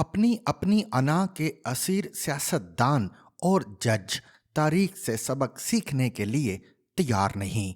اپنی اپنی انا کے اسیر سیاست دان اور جج تاریخ سے سبق سیکھنے کے لیے تیار نہیں۔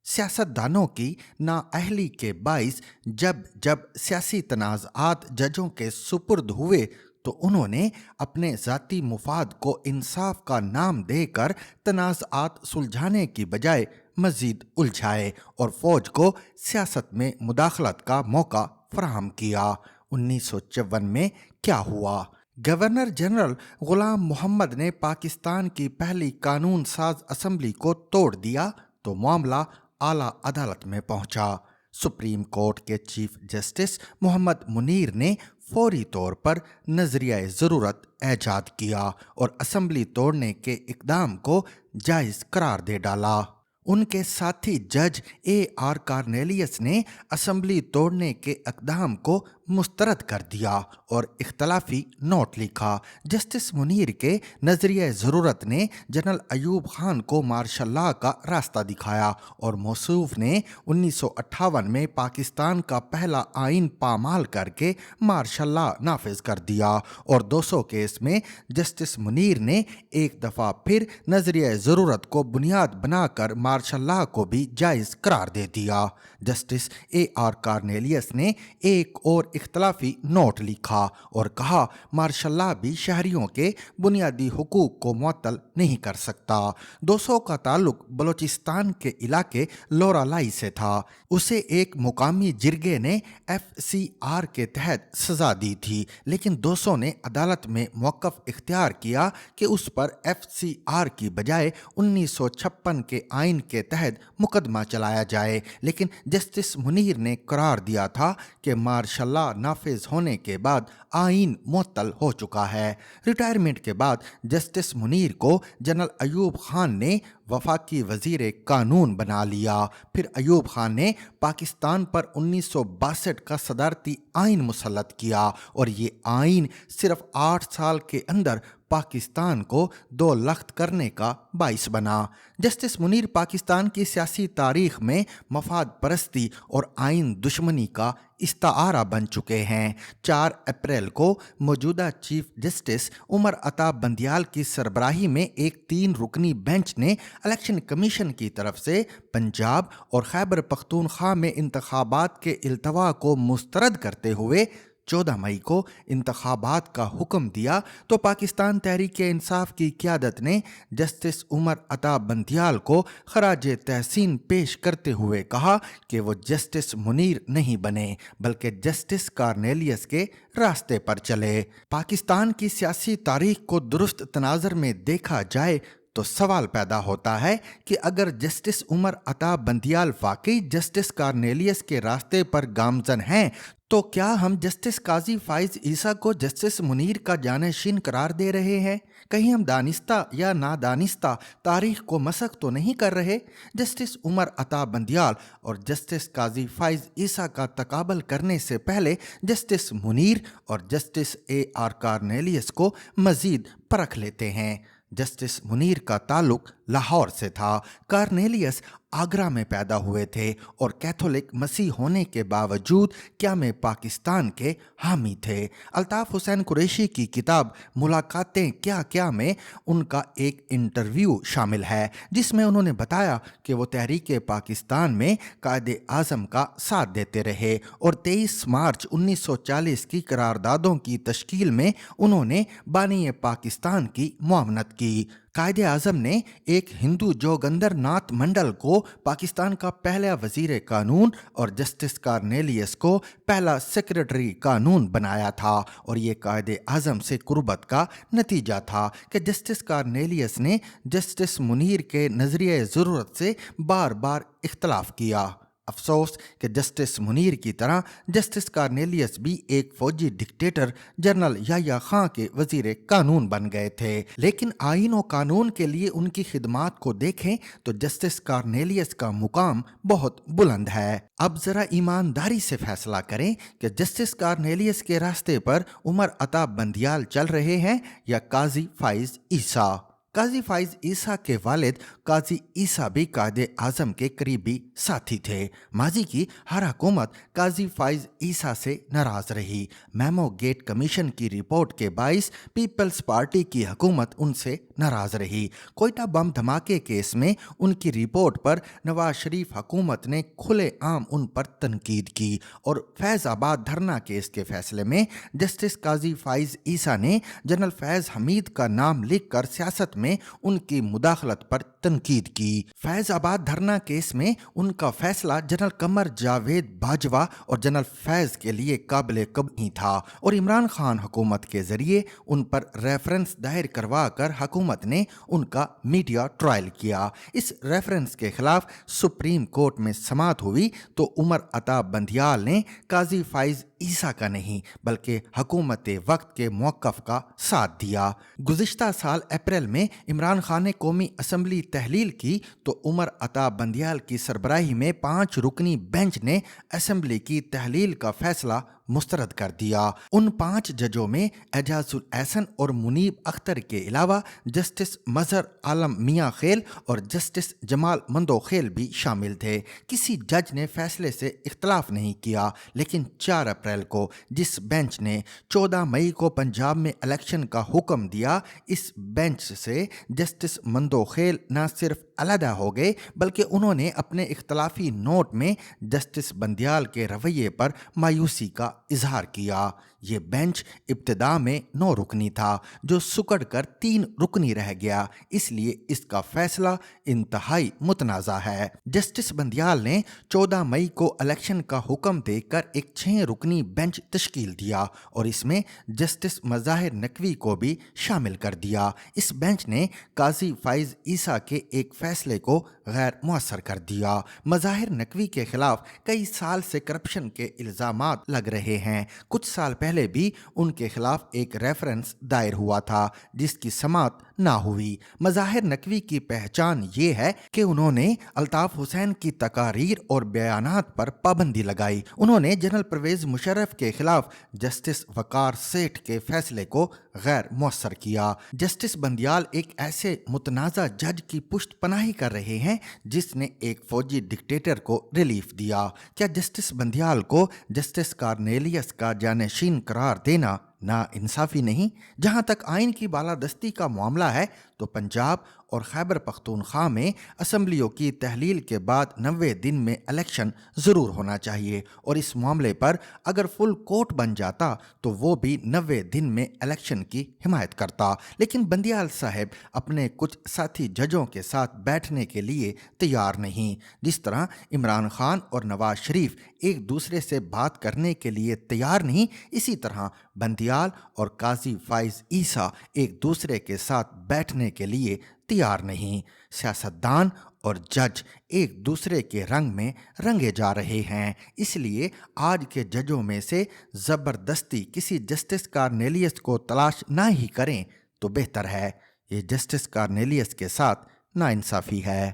سیاست دانوں کی نااہلی کے باعث جب جب سیاسی تنازعات ججوں کے سپرد ہوئے تو انہوں نے اپنے ذاتی مفاد کو انصاف کا نام دے کر تنازعات سلجھانے کی بجائے مزید الجھائے اور فوج کو سیاست میں مداخلت کا موقع فراہم کیا۔ 1954 میں کیا ہوا؟ گورنر جنرل غلام محمد نے پاکستان کی پہلی قانون ساز اسمبلی کو توڑ دیا تو معاملہ اعلیٰ عدالت میں پہنچا۔ سپریم کورٹ کے چیف جسٹس محمد منیر نے فوری طور پر نظریہ ضرورت ایجاد کیا اور اسمبلی توڑنے کے اقدام کو جائز قرار دے ڈالا۔ ان کے ساتھی جج اے آر کارنیلیس نے اسمبلی توڑنے کے اقدام کو مسترد کر دیا اور اختلافی نوٹ لکھا۔ جسٹس منیر کے نظریہ ضرورت نے جنرل ایوب خان کو مارشل لاء کا راستہ دکھایا اور موصوف نے 1958 میں پاکستان کا پہلا آئین پامال کر کے مارشل لاء نافذ کر دیا اور 200 کیس میں جسٹس منیر نے ایک دفعہ پھر نظریہ ضرورت کو بنیاد بنا کر مارشل لاء کو بھی جائز قرار دے دیا۔ جسٹس اے آر کارنیلیس نے ایک اور اختلافی نوٹ لکھا اور کہا مارشل لاء بھی شہریوں کے بنیادی حقوق کو معطل نہیں کر سکتا۔ 200 کا تعلق بلوچستان کے علاقے لورا لائی سے تھا۔ اسے ایک مقامی جرگے نے ایف سی آر کے تحت سزا دی تھی، لیکن 200 نے عدالت میں موقف اختیار کیا کہ اس پر ایف سی آر کی بجائے 1956 کے آئین کے تحت مقدمہ چلایا جائے، لیکن جسٹس منیر نے قرار دیا تھا کہ مارشل لاء نافذ ہونے کے بعد آئین معطل ہو چکا ہے۔ ریٹائرمنٹ کے بعد جسٹس منیر کو جنرل ایوب خان نے وفاقی وزیر قانون بنا لیا۔ پھر ایوب خان نے پاکستان پر 1962 کا صدارتی آئین مسلط کیا اور یہ آئین صرف 8 سال کے اندر پاکستان کو 2 لخت کرنے کا باعث بنا۔ جسٹس منیر پاکستان کی سیاسی تاریخ میں مفاد پرستی اور آئین دشمنی کا استعارہ بن چکے ہیں۔ 4 اپریل کو موجودہ چیف جسٹس عمر عطا بندیال کی سربراہی میں ایک 3 رکنی بینچ نے الیکشن کمیشن کی طرف سے پنجاب اور خیبر پختونخوا میں انتخابات کے التوا کو مسترد کرتے ہوئے 14 مئی کو انتخابات کا حکم دیا تو پاکستان تحریک انصاف کی قیادت نے جسٹس عمر عطا بندیال کو خراج تحسین پیش کرتے ہوئے کہا کہ وہ جسٹس منیر نہیں بنے بلکہ جسٹس کارنیلیس کے راستے پر چلے۔ پاکستان کی سیاسی تاریخ کو درست تناظر میں دیکھا جائے تو سوال پیدا ہوتا ہے کہ اگر جسٹس عمر عطا بندیال واقعی جسٹس کارنیلیس کے راستے پر گامزن ہیں تو کیا ہم جسٹس قاضی فائز عیسیٰ کو جسٹس منیر کا جانشین قرار دے رہے ہیں؟ کہیں ہم دانستہ یا نادانستہ تاریخ کو مسخ تو نہیں کر رہے؟ جسٹس عمر عطا بندیال اور جسٹس قاضی فائز عیسیٰ کا تقابل کرنے سے پہلے جسٹس منیر اور جسٹس اے آر کارنیلیس کو مزید پرکھ لیتے ہیں۔ جسٹس منیر کا تعلق لاہور سے تھا۔ کارنیلیس آگرہ میں پیدا ہوئے تھے اور کیتھولک مسیح ہونے کے باوجود قیام پاکستان کے حامی تھے۔ الطاف حسین قریشی کی کتاب ملاقاتیں کیا کیا میں ان کا ایک انٹرویو شامل ہے جس میں انہوں نے بتایا کہ وہ تحریک پاکستان میں قائد اعظم کا ساتھ دیتے رہے اور 23 مارچ 1940 کی قراردادوں کی تشکیل میں انہوں نے بانی پاکستان کی معاونت کی۔ قائد اعظم نے ایک ہندو جوگندر ناتھ منڈل کو پاکستان کا پہلا وزیر قانون اور جسٹس کارنیلیس کو پہلا سیکرٹری قانون بنایا تھا اور یہ قائد اعظم سے قربت کا نتیجہ تھا کہ جسٹس کارنیلیس نے جسٹس منیر کے نظریہ ضرورت سے بار بار اختلاف کیا۔ افسوس کہ جسٹس منیر کی طرح جسٹس کارنیلیس بھی ایک فوجی ڈکٹیٹر جنرل یحییٰ خان کے وزیر قانون بن گئے تھے، لیکن آئین و قانون کے لیے ان کی خدمات کو دیکھیں تو جسٹس کارنیلیس کا مقام بہت بلند ہے۔ اب ذرا ایمانداری سے فیصلہ کریں کہ جسٹس کارنیلیس کے راستے پر عمر عطا بندیال چل رہے ہیں یا قاضی فائز عیسیٰ۔ قاضی فائز عیسیٰ کے والد قاضی عیسیٰ بھی قائد اعظم کے قریبی ساتھی تھے۔ ماضی کی ہر حکومت قاضی فائز عیسیٰ سے ناراض رہی۔ میمو گیٹ کمیشن کی رپورٹ کے باعث پیپلز پارٹی کی حکومت ان سے ناراض رہی۔ کوئٹہ بم دھماکے کیس میں ان کی رپورٹ پر نواز شریف حکومت نے کھلے عام ان پر تنقید کی، اور فیض آباد دھرنا کیس کے فیصلے میں جسٹس قاضی فائز عیسیٰ نے جنرل فیض حمید کا نام لکھ کر سیاست میں ان کی مداخلت پر تنقید کی۔ فیض آباد دھرنا کیس میں ان کا فیصلہ جنرل قمر جاوید باجوہ اور جنرل فیض کے لیے قابل قبول نہیں تھا، اور عمران خان حکومت کے ذریعے ان پر ریفرنس دائر کروا کر حکومت نے ان کا میڈیا ٹرائل کیا۔ اس ریفرنس کے خلاف سپریم کورٹ میں سماعت ہوئی تو عمر عطا بندیال نے قاضی فائز عیسیٰ کا نہیں بلکہ حکومت وقت کے موقف کا ساتھ دیا۔ گزشتہ سال اپریل میں عمران خان نے قومی اسمبلی تحلیل کی تو عمر عطا بندیال کی سربراہی میں 5 رکنی بینچ نے اسمبلی کی تحلیل کا فیصلہ مسترد کر دیا۔ ان 5 ججوں میں اعجاز الاحسن اور منیب اختر کے علاوہ جسٹس مظہر عالم میاں خیل اور جسٹس جمال مندوخیل بھی شامل تھے۔ کسی جج نے فیصلے سے اختلاف نہیں کیا، لیکن 4 اپریل کو جس بینچ نے 14 مئی کو پنجاب میں الیکشن کا حکم دیا، اس بینچ سے جسٹس مندوخیل نہ صرف علیحدہ ہو گئے بلکہ انہوں نے اپنے اختلافی نوٹ میں جسٹس بندیال کے رویے پر مایوسی کا اظہار کیا۔ یہ بینچ ابتدا میں 9 رکنی تھا جو سکڑ کر 3 رکنی رہ گیا، اس لیے اس کا فیصلہ انتہائی متنازع ہے۔ جسٹس بندیال نے 14 مئی کو الیکشن کا حکم دے کر ایک 6 رکنی بینچ تشکیل دیا اور اس میں جسٹس مظاہر نقوی کو بھی شامل کر دیا۔ اس بینچ نے قاضی فائز عیسیٰ کے ایک فیصلے کو غیر مؤثر کر دیا۔ مظاہر نقوی کے خلاف کئی سال سے کرپشن کے الزامات لگ رہے ہیں۔ کچھ سال پہلے بھی ان کے خلاف ایک ریفرنس دائر ہوا تھا جس کی سماعت نہ ہوئی۔ مظاہر نقوی کی پہچان یہ ہے کہ انہوں نے الطاف حسین کی تقاریر اور بیانات پر پابندی لگائی۔ انہوں نے جنرل پرویز مشرف کے خلاف جسٹس وقار سیٹھ کے فیصلے کو غیر مؤثر کیا۔ جسٹس بندیال ایک ایسے متنازع جج کی پشت پناہی کر رہے ہیں جس نے ایک فوجی ڈکٹیٹر کو ریلیف دیا۔ کیا جسٹس بندیال کو جسٹس کارنیلیس کا جانشین قرار دینا نا انصافی نہیں؟ جہاں تک آئین کی بالادستی کا معاملہ ہے تو پنجاب اور خیبر پختونخوا میں اسمبلیوں کی تحلیل کے بعد 90 دن میں الیکشن ضرور ہونا چاہیے، اور اس معاملے پر اگر فل کورٹ بن جاتا تو وہ بھی 90 دن میں الیکشن کی حمایت کرتا۔ لیکن بندیال صاحب اپنے کچھ ساتھی ججوں کے ساتھ بیٹھنے کے لیے تیار نہیں، جس طرح عمران خان اور نواز شریف ایک دوسرے سے بات کرنے کے لیے تیار نہیں، اسی طرح بندیال اور قاضی فائز عیسیٰ ایک دوسرے کے ساتھ بیٹھنے کے لیے تیار نہیں۔ سیاستدان اور جج ایک دوسرے کے رنگ میں رنگے جا رہے ہیں، اس لیے آج کے ججوں میں سے زبردستی کسی جسٹس کارنیلیس کو تلاش نہ ہی کریں تو بہتر ہے۔ یہ جسٹس کارنیلیس کے ساتھ ناانصافی ہے۔